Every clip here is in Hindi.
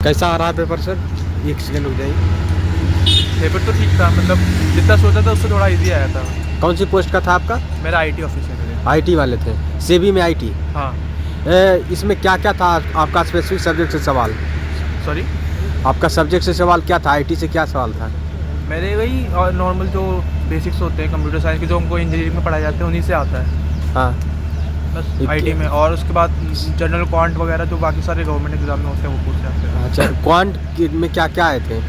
कैसा आ रहा है पेपर सर? एक सेकंड रुक जाइए। पेपर तो ठीक था, मतलब जितना सोचा था उससे थोड़ा इजी आया था। कौन सी पोस्ट का था आपका? मेरा आईटी ऑफिसर है। आईटी वाले थे, सेबी में आईटी। हाँ। इसमें क्या क्या था आपका स्पेसिफिक सब्जेक्ट से सवाल? सॉरी, आपका सब्जेक्ट से सवाल क्या था? आईटी से क्या सवाल था? मेरे वही और नॉर्मल जो बेसिक्स होते हैं कंप्यूटर साइंस के, जो हमको इंजीनियरिंग में पढ़ाए जाते हैं, उन्हीं से आता है हाँ, बस आईटी में। और उसके बाद जनरल क्वांट वगैरह जो बाकी सारे गवर्नमेंट एग्जाम में होते हैं वो पूछ जाते हैं। अच्छा। क्वांट में क्या क्या आए थे?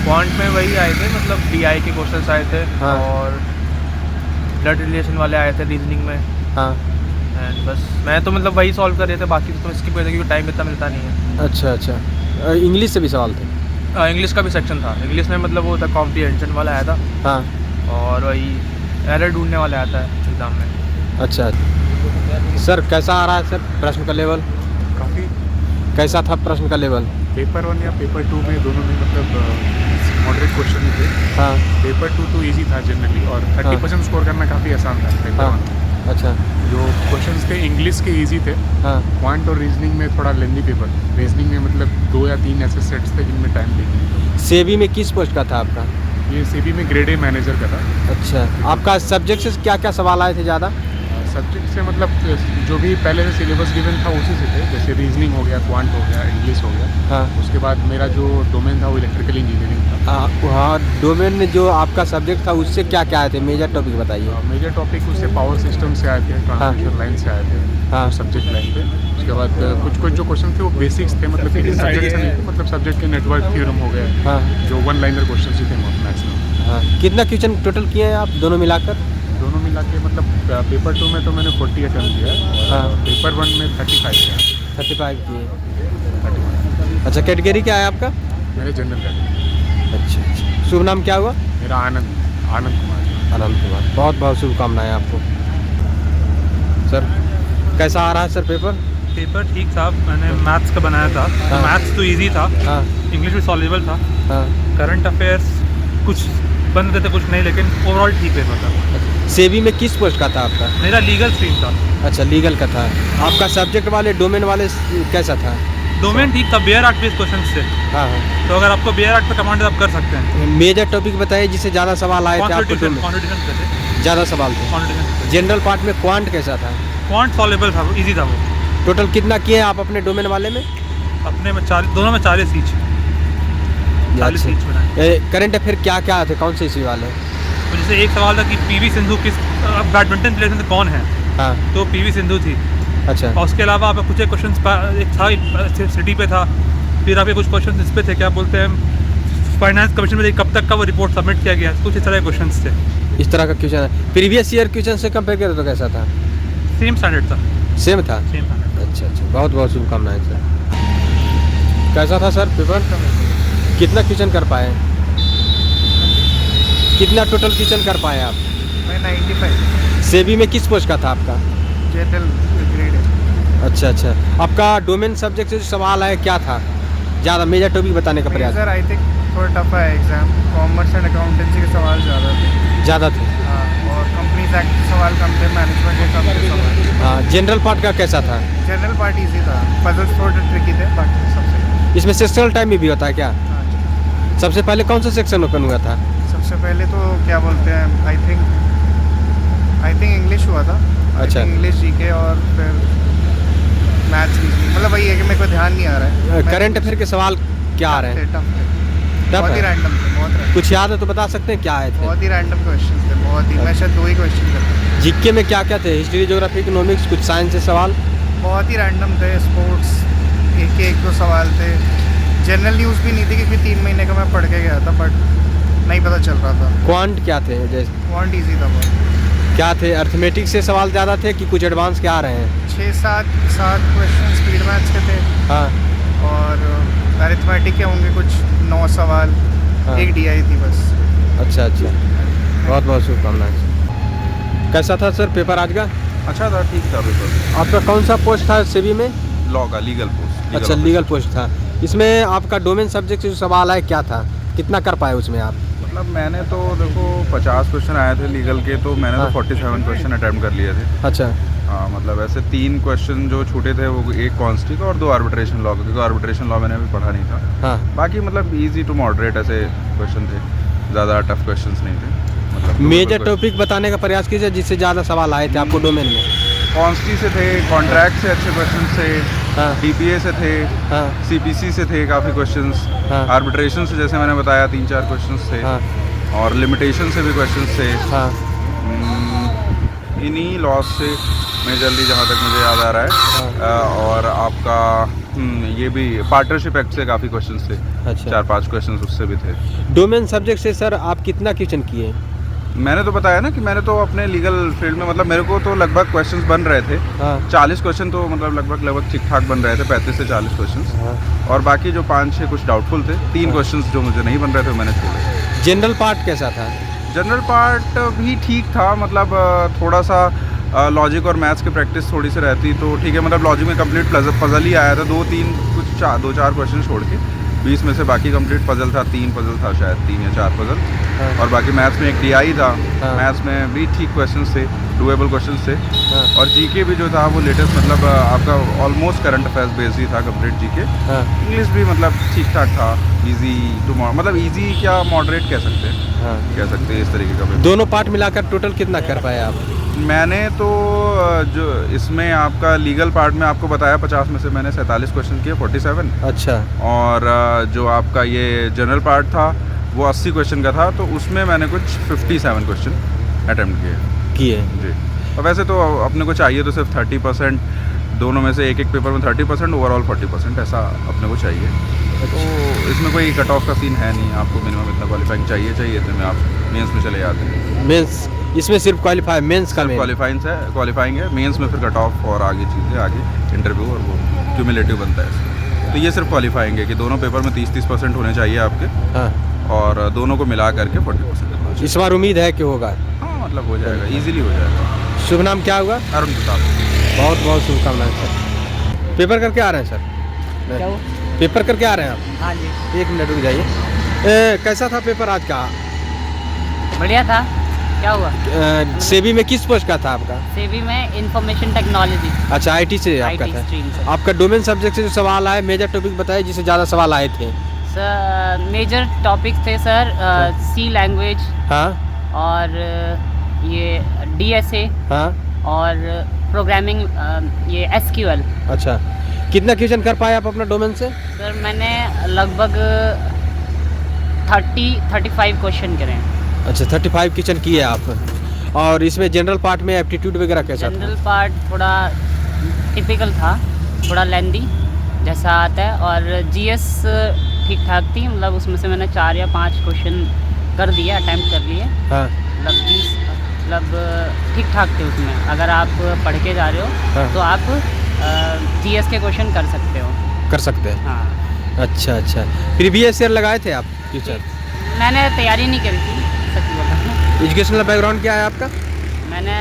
क्वांट में वही आए थे, मतलब बीआई के क्वेश्चंस आए थे। हाँ। और ब्लड रिलेशन वाले आए थे रीजनिंग में। हाँ। एंड बस मैं तो मतलब वही सॉल्व कर रहे थे, बाकी तो स्किप कर रहे थे क्योंकि टाइम इतना मिलता नहीं है। अच्छा अच्छा। इंग्लिश से भी सवाल थे? इंग्लिश का भी सेक्शन था। इंग्लिश में मतलब वो था कॉम्प्रीहेंशन वाला आया था। हाँ। और वही एरर ढूंढने वाला आता है एग्ज़ाम में। अच्छा सर, कैसा आ रहा है सर प्रश्न का लेवल? काफ़ी कैसा था प्रश्न का लेवल? पेपर 1 या पेपर 2 में दोनों में मतलब मॉडरेट क्वेश्चन थे। हाँ। पेपर 2 तो इजी था जनरली, और 30% स्कोर करना काफ़ी आसान था पेपर हाँ। 1। अच्छा। जो क्वेश्चंस थे इंग्लिश के इजी थे। हाँ। क्वांट और रीजनिंग में थोड़ा लेंदी पेपर। रीजनिंग में मतलब 2 या 3 ऐसे सेट्स थे जिनमें टाइम टेकिंग। सेबी में किस पोस्ट का था आपका? ये सीबी में ग्रेड ए मैनेजर का था। अच्छा। आपका सब्जेक्ट से क्या क्या सवाल आए थे ज़्यादा? सब्जेक्ट से मतलब जो भी पहले से सिलेबस गिवन था उसी से थे, जैसे रीजनिंग हो गया, क्वांट हो गया, इंग्लिश हो गया। हाँ। उसके बाद मेरा जो डोमेन था वो इलेक्ट्रिकल इंजीनियरिंग था। हाँ, डोमेन में जो आपका सब्जेक्ट था उससे क्या क्या आए थे? मेजर टॉपिक बताइए। मेजर टॉपिक उससे पावर सिस्टम से आए थे, ट्रांसमिशन लाइन से आए थे। हाँ। सब्जेक्ट लाइन पे। उसके बाद कुछ जो क्वेश्चन थे वो बेसिक्स थे, मतलब किसी सब्जेक्ट से नहीं थे, मतलब सब्जेक्ट के नेटवर्क थ्योरम हो गए। हाँ। जो 1 लाइनर क्वेश्चन ही थे मैक्सिमम। हाँ। कितना क्वेश्चन टोटल किए हैं आप दोनों मिलाकर? दोनों मिला के मतलब पेपर 2 में तो मैंने 40 अटेम्प्ट किया है। हाँ। पेपर 1 में 35 किया। 35 किए। 31। अच्छा, कैटेगरी क्या है आपका? मेरे जनरल कैटेगरी। अच्छा अच्छा। शुभ नाम क्या हुआ? मेरा आनंद कुमार। आनंद कुमार। बहुत बहुत शुभकामनाएं आपको। सर, कैसा आ रहा है सर पेपर? पेपर ठीक था। मैंने मैथ्स का बनाया था। हाँ। मैथ्स तो इजी था। हाँ। इंग्लिश भी सॉल्वेबल था। हाँ। करंट अफेयर्स कुछ बन रहे थे कुछ नहीं, लेकिन ओवरऑल ठीक पेपर था। सेबी में किस पोस्ट का था आपका? मेरा लीगल स्ट्रीम था। अच्छा, लीगल का था। आपका सब्जेक्ट वाले डोमेन वाले कैसा था? डोमेन ठीक था, बेयर एक्ट बेस्ड क्वेश्चन से। हाँ हाँ। तो अगर आपको बेयर एक्ट पे कमांड आप कर सकते हैं। मेजर टॉपिक बताइए जिससे ज़्यादा सवाल आए थे आपको। कॉन्स्टिट्यूशन पे थे। ज़्यादा सवाल थे। कॉन्स्टिट्यूशन जनरल पार्ट में क्वांट कैसा था? क्वांट सॉल्वेबल था, इजी था वो। टोटल कितना किए हैं आप अपने डोमेन वाले में? अपने में 40, दोनों में 40 ईच। 40 ईच बनाए। करंट अफेयर क्या क्या आते? कौन से इसी वाले? तो जैसे एक सवाल था कि पीवी सिंधु किस बैडमिंटन प्लेयर में कौन है, हाँ। तो पीवी सिंधु थी। अच्छा। और उसके अलावा आपका कुछ एक क्वेश्चन एक था सिटी पे था। फिर आपके कुछ क्वेश्चन इस पे थे, क्या बोलते हैं, फाइनेंस कमीशन में कब तक का वो रिपोर्ट सबमिट किया गया, कुछ इस तरह के क्वेश्चन थे। इस तरह का क्वेश्चन है। प्रीवियस ईयर क्वेश्चन से कंपेयर करें तो कैसा था? सेम स्टैंडर्ड था। सेम था। Same standard. अच्छा अच्छा। बहुत बहुत शुभकामनाएं सर। कैसा था सर पेपर? कितना क्वेश्चन कर पाए? कितना टोटल क्वेश्चन कर पाए आप? मैं 95। सेबी में किस पोस्ट का था आपका? जनरल ग्रेड है। अच्छा अच्छा। आपका डोमेन सब्जेक्ट से जो सवाल है क्या था? ज़्यादा मेजर टॉपिक बताने का प्रयास। सर आई थिंक थोड़ा टफ है एग्ज़ाम। कॉमर्स एंड अकाउंटेंसी के सवाल ज़्यादा थे। ज़्यादा थे। हाँ, और कंपनीज एक्ट के सवाल कम थे, मैनेजमेंट के कम थे सवाल। हाँ। जनरल पार्ट का कैसा था? जनरल पार्ट इजी था, पजल्स थोड़े ट्रिकी थे, बाकी सबसे। इसमें सेक्शनल टाइम भी होता है क्या? हाँ, सबसे पहले कौन सा सेक्शन ओपन हुआ था? सबसे पहले तो क्या बोलते हैं, आई थिंक इंग्लिश हुआ था। अच्छा। इंग्लिश जीके और फिर मैथ्स रीजनिंग, मतलब वही है कि मेरे को ध्यान नहीं आ रहा है। करंट अफेयर के सवाल क्या आ रहे हैं? टफ थे। टफ बहुत ही है? रैंडम थे, बहुत random। कुछ याद है तो बता सकते हैं क्या आए थे? बहुत ही रैंडम क्वेश्चन थे, बहुत ही। मैं शायद 2 ही क्वेश्चन करता। जीके में क्या क्या थे? हिस्ट्री, ज्योग्राफी, इकोनॉमिक्स, कुछ साइंस से सवाल? बहुत ही रैंडम थे। स्पोर्ट्स एक दो सवाल थे। जनरल न्यूज़ भी नहीं थी क्योंकि 3 महीने का मैं पढ़ के गया था, बट नहीं पता चल रहा था। क्वांट क्या थे? जैसे क्वांट ईजी था बहुत। क्या थे? अर्थमेटिक से सवाल ज़्यादा थे कि कुछ एडवांस के आ रहे हैं? 6-7 क्वेश्चन स्पीड मैथ्स के थे। हाँ। और अरिथमेटिक के होंगे कुछ 9 सवाल। हाँ। एक डीआई थी बस। अच्छा अच्छा। बहुत बहुत शुभकामनाएं। कैसा था सर पेपर आज का? अच्छा था, ठीक था पेपर। आपका कौन सा पोस्ट था सेबी में? लॉ का लीगल पोस्ट। अच्छा, लीगल पोस्ट था। इसमें आपका डोमेन सब्जेक्ट से जो सवाल है क्या था? कितना कर पाए उसमें आप? मतलब मैंने तो देखो 50 क्वेश्चन आए थे लीगल के, तो मैंने हाँ। तो 47 क्वेश्चन अटेम्प्ट कर लिए थे। अच्छा। हाँ मतलब ऐसे 3 क्वेश्चन जो छूटे थे वो एक कॉन्स्टी का और 2 आर्बिट्रेशन लॉ का, क्योंकि आर्बिट्रेशन लॉ मैंने अभी पढ़ा नहीं था। हाँ। बाकी मतलब इजी टू मॉडरेट ऐसे क्वेश्चन थे, ज़्यादा टफ क्वेश्चंस नहीं थे। मतलब मेजर टॉपिक बताने का प्रयास कीजिए जिससे ज़्यादा सवाल आए थे आपको डोमेन में। कॉन्स्टी से थे, कॉन्ट्रैक्ट से अच्छे क्वेश्चन थे, हाँ। डीपीए से थे, हाँ। सीपीसी से थे काफ़ी क्वेश्चंस, हाँ। आर्बिट्रेशन से जैसे मैंने बताया 3-4 क्वेश्चंस थे, हाँ। और लिमिटेशन से भी क्वेश्चंस थे। हाँ। इन्हीं लॉस से मेजरली जहाँ तक मुझे याद आ रहा है। और आपका ये भी पार्टनरशिप एक्ट से काफ़ी क्वेश्चंस थे। अच्छा। 4-5 क्वेश्चंस उससे भी थे। डोमेन सब्जेक्ट से सर आप कितना क्वेश्चन किए? मैंने तो बताया ना कि मैंने तो अपने लीगल फील्ड में मतलब मेरे को तो लगभग क्वेश्चंस बन रहे थे। हाँ। 40 क्वेश्चन तो मतलब लगभग ठीक ठाक बन रहे थे, 35 से 40 क्वेश्चंस। हाँ। और बाकी जो 5-6 कुछ डाउटफुल थे, 3 क्वेश्चंस जो मुझे नहीं बन रहे थे मैंने छोड़े। जनरल पार्ट कैसा था? जनरल पार्ट भी ठीक था, मतलब थोड़ा सा लॉजिक और मैथ्स की प्रैक्टिस थोड़ी सी रहती तो ठीक है। मतलब लॉजिक में कंप्लीट पजल ही आया था, 2-4 क्वेश्चन छोड़ के 20 में से बाकी कंप्लीट पजल था। 3 पजल था शायद, 3 या 4 पजल। हाँ। और बाकी मैथ्स में एक DI था। हाँ। मैथ्स में भी ठीक क्वेश्चंस थे, डुएबल क्वेश्चंस थे। हाँ। और जीके भी जो था वो लेटेस्ट मतलब आपका ऑलमोस्ट करंट अफेयर्स बेस्ड ही था कंप्लीट जीके। हाँ। इंग्लिश भी मतलब ठीक ठाक था, इजी टू मतलब इजी क्या मॉडरेट कह सकते हैं। हाँ। कह सकते हैं इस तरीके का पेपर। दोनों पार्ट मिलाकर टोटल कितना कर पाए आप? मैंने तो जो इसमें आपका लीगल पार्ट में आपको बताया 50 में से मैंने 47 क्वेश्चन किए, 47। अच्छा। और जो आपका ये जनरल पार्ट था वो 80 क्वेश्चन का था, तो उसमें मैंने कुछ 57 क्वेश्चन अटेम्प्ट किए जी। और वैसे तो अपने को चाहिए तो सिर्फ 30%, दोनों में से एक पेपर में 30%, ओवरऑल 40% ऐसा अपने को चाहिए। तो इसमें कोई कट ऑफ का सीन है नहीं, आपको मिनिमम इतना क्वालिफाइंग चाहिए तो में आप मेंस में चले जाते हैं। मेंस इसमें सिर्फ क्वालिफाई, मेंस का क्वालिफाइंग है, मेंस में फिर कट ऑफ और आगे चीज़ें, आगे इंटरव्यू और वो क्यूमुलेटिव बनता है इसमें। तो ये सिर्फ क्वालिफाइंग है कि दोनों पेपर में 30% होने चाहिए आपके। हाँ। और दोनों को मिला करके 40%। इस बार उम्मीद है कि होगा? हाँ मतलब हो जाएगा, इजीली हो जाएगा। शुभ नाम क्या होगा? अरुण प्रताप। बहुत बहुत शुभकामनाएं सर। पेपर करके आ रहे हैं सर? क्या वो? पेपर करके आ रहे हैं आप? हाँ जी। 1 मिनट रुक जाइए। कैसा था पेपर आज का? बढ़िया था। क्या हुआ? सेबी में किस पोस्ट का था आपका? सेबी में इंफॉर्मेशन टेक्नोलॉजी। अच्छा, IT से आपका IT था। स्ट्रीम से। आपका डोमेन सब्जेक्ट से जो सवाल आए, मेजर टॉपिक बताइए जिससे ज़्यादा सवाल आए थे। सर मेजर टॉपिक थे सर C लैंग्वेज। हाँ। और ये DSA। हाँ। और प्रोग्रामिंग ये SQL। अच्छा, कितना क्वेश्चन कर पाए आप अपना डोमेन से? सर मैंने लगभग 35 क्वेश्चन करे हैं। अच्छा, 35 क्वेश्चन किए आप। और इसमें जनरल पार्ट में एप्टीट्यूड वगैरह कैसा था? जनरल पार्ट थोड़ा टिपिकल था, थोड़ा लेंदी जैसा आता है। और GS ठीक ठाक थी, मतलब उसमें से मैंने 4 या 5 क्वेश्चन कर दिए, अटैम्प्ट कर लिए। हाँ। मतलब 20 मतलब ठीक ठाक थे उसमें। अगर आप पढ़ के जा रहे हो हाँ। तो आप GS के क्वेश्चन कर सकते हो। कर सकते हैं। हाँ। अच्छा अच्छा, प्रीवियस ईयर लगाए थे आप टीचर? मैंने तैयारी नहीं करी थी, सच बोला। एजुकेशनल बैकग्राउंड क्या है आपका? मैंने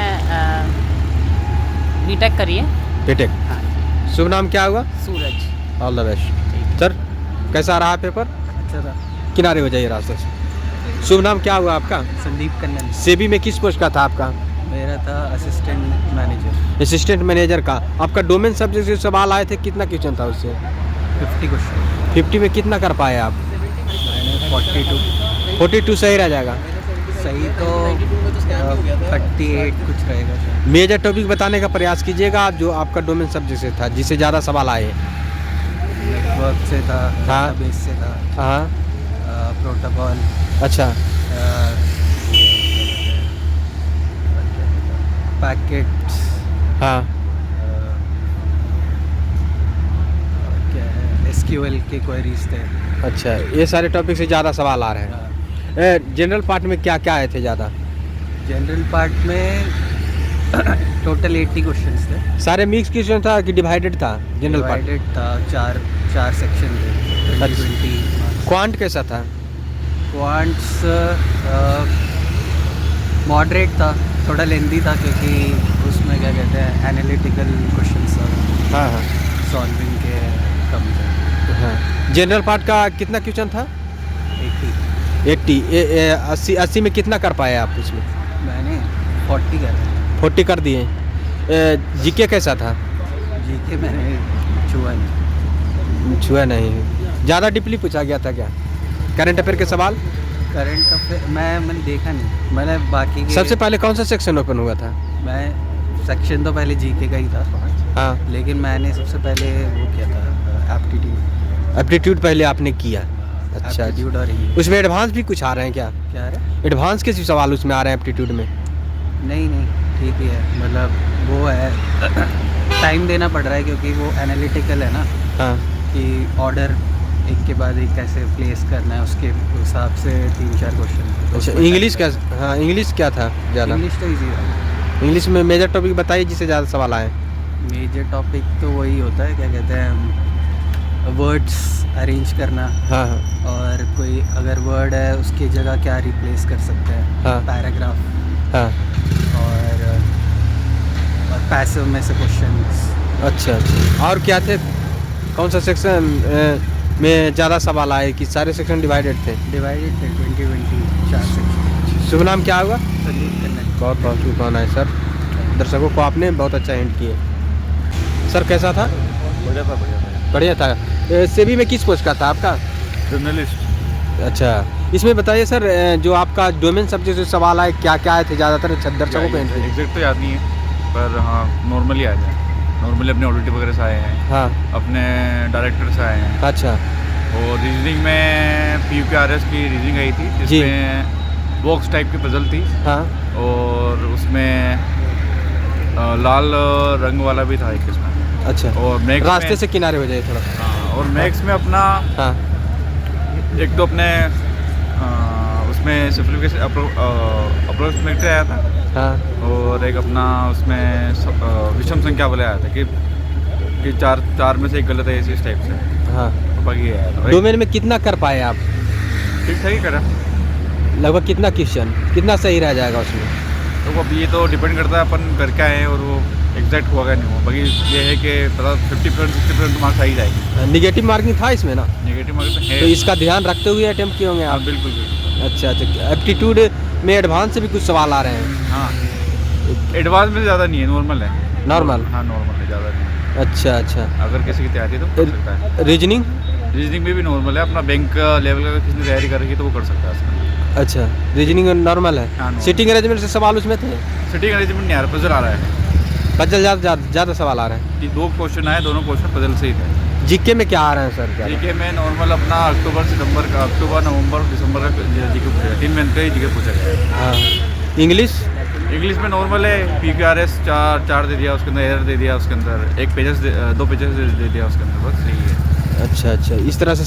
BTech करी है। बीटेक। हाँ। शुभ नाम क्या होगा? Suraj. All the best sir. कैसा रहा पेपर? अच्छा था। किनारे हो जाइए रास्ते से। शुभ नाम क्या हुआ आपका? संदीप कन्नन। सेबी में किस पोस्ट का था आपका? मेरा था असिस्टेंट मैनेजर। असिस्टेंट मैनेजर का। आपका डोमेन सब्जेक्ट से सवाल आए थे, कितना क्वेश्चन था उससे? 50 क्वेश्चन। 50 में कितना कर पाए आप? मैंने 42। 42 सही रह जाएगा। सही तो 38 कुछ रहेगा शायद। मेजर टॉपिक बताने का प्रयास कीजिएगा आप जो आपका डोमेन सब्जेक्ट से था, जिससे ज़्यादा सवाल आए। नेटवर्क से था, हाँ। डेटाबेस से था, हाँ। प्रोटोकॉल। अच्छा। पैकेट्स। हाँ। क्या है, SQL के क्वेरीज थे। अच्छा, ये सारे टॉपिक से ज़्यादा सवाल आ रहे हैं। जनरल पार्ट में क्या क्या आए थे ज़्यादा? जनरल पार्ट में टोटल 80 क्वेश्चंस थे। सारे मिक्स क्वेश्चन था कि डिवाइडेड था जनरल पार्ट? डिवाइडेड था, 4 सेक्शन थे। 20 क्वांट कैसा था? क्वांट्स मॉडरेट था, थोड़ा लेंदी था क्योंकि उसमें क्या कहते हैं एनालिटिकल क्वेश्चंस था। हाँ हाँ। सॉल्विंग के कम थे। हाँ। जनरल पार्ट का कितना क्वेश्चन था? 80। 80 में कितना कर पाए आप उसमें? मैंने 40 कर 40 कर दिए। जीके कैसा था? जीके मैंने छुआ नहीं। छुआ नहीं, ज़्यादा डीपली पूछा गया था क्या करंट अफेयर के सवाल? करंट अफेयर मैंने देखा नहीं, मैंने बाकी के सबसे पहले कौन सा सेक्शन ओपन हुआ था? मैं सेक्शन तो पहले जीके का ही था, हाँ, लेकिन मैंने सबसे पहले वो किया था एप्टीट्यूड। एप्टीट्यूड पहले आपने किया। अच्छा, एप्टीट्यूड और इंग्लिश। उसमें एडवांस भी कुछ आ रहे हैं क्या? क्या है? एडवांस के सवाल उसमें आ रहे हैं एप्टीट्यूड में? नहीं ठीक ही है, मतलब वो है टाइम देना पड़ रहा है क्योंकि वो एनालिटिकल है ना, हाँ, कि ऑर्डर एक के बाद एक कैसे प्लेस करना है, उसके हिसाब से 3-4 क्वेश्चन। अच्छा, इंग्लिश क्या? हाँ, इंग्लिश क्या था ज़्यादा? इंग्लिश तो ईजी है। इंग्लिश में मेजर टॉपिक बताइए जिससे ज़्यादा सवाल आए। मेजर टॉपिक तो वही होता है, क्या कहते हैं, वर्ड्स अरेंज करना, हाँ हाँ और कोई अगर वर्ड है उसकी जगह क्या रिप्लेस कर सकते हैं, हाँ। पैराग्राफ, हाँ, और पैसिव में से क्वेश्चंस। अच्छा, और क्या थे? कौन सा सेक्शन में ज़्यादा सवाल आए कि सारे सेक्शन डिवाइडेड थे? डिवाइडेड थे 20 4 सेक्शन। शुभ नाम क्या होगा? संदीप कन्नड़। बहुत बहुत शुभकामनाएं सर, दर्शकों को आपने बहुत अच्छा हिंट किए। सर कैसा था? बढ़िया था। सेबी में किस पोस्ट का था आपका? जर्नलिस्ट। अच्छा, इसमें बताइए सर, जो आपका डोमेन सब्जेक्ट से सवाल आए क्या क्या आए थे ज़्यादातर दर्शकों को? एग्जैक्ट तो याद नहीं है, पर हाँ नॉर्मली आए हैं। नॉर्मली अपने ऑडिटर वगैरह से आए हैं, हाँ, अपने डायरेक्टर से आए हैं। अच्छा, और रीजनिंग में PUK-RS की रीजनिंग आई थी जी। जिसमें बॉक्स टाइप की पजल थी, हाँ, और उसमें लाल रंग वाला भी था एक इसमें। अच्छा, और मैक्स रास्ते में, से किनारे हो जाए थोड़ा। हाँ, और मैक्स में अपना हाँ, एक तो अपने उसमें सिम्प्लीफिकेशन अप्रोक्सीमेट आया था, हाँ, और एक अपना उसमें विषम संख्या वाले आया था कि चार में से एक गलत है, इस टाइप से। हाँ। तो बाकी आया था। डोमेन में कितना कर पाए आप? ठीक ठाक ही करा। लगभग कितना क्वेश्चन, कितना सही रह जाएगा उसमें? तो अब ये तो डिपेंड करता है अपन कर क्या है, और वो एग्जैक्ट हुआ नहीं हुआ। बाकी ये है कि पता 50% 60% मार्क्स आ ही जाएगी। निगेटिव मार्किंग था इसमें ना, नेगेटिव मार्क्स तो है। तो इसका ध्यान रखते हुए अटेम्प्ट किए होंगे हाँ, आप? बिल्कुल बिल्कुल। अच्छा, एप्टीट्यूड में एडवांस से भी कुछ सवाल आ रहे हैं? हाँ, एडवांस में ज़्यादा नहीं है, नॉर्मल है। नॉर्मल? हाँ, नॉर्मल है, ज़्यादा नहीं। अच्छा अच्छा। अगर किसी की तैयारी है तो कर सकता है। रीजनिंग? रीजनिंग में भी नॉर्मल है, अपना बैंक लेवल का किसी ने तैयारी कर रखी है तो वो कर सकता है उसमें। अच्छा, रीजनिंग नॉर्मल हाँ, है। normal। सिटिंग अरेंजमेंट से सवाल उसमें थे? सिटिंग अरेंजमेंट नहीं आ रहा, पजल आ रहा है। पजल ज़्यादा सवाल आ रहे हैं? ये 2 क्वेश्चन आए, दोनों क्वेश्चन पजल से ही थे। जीके में क्या आ रहे हैं सर? क्या जीके में नॉर्मल अपना अक्टूबर नवंबर दिसंबर का जीके पूछा गया, 3 महीने का ही जीके पूछा गया है। हाँ। इंग्लिश? इंग्लिश में नॉर्मल है, PUK-RS 4 दे दिया, उसके अंदर एरर दे दिया, उसके अंदर 2 पेजेस दे दिया उसके अंदर, बस यही है। अच्छा अच्छा, इस तरह से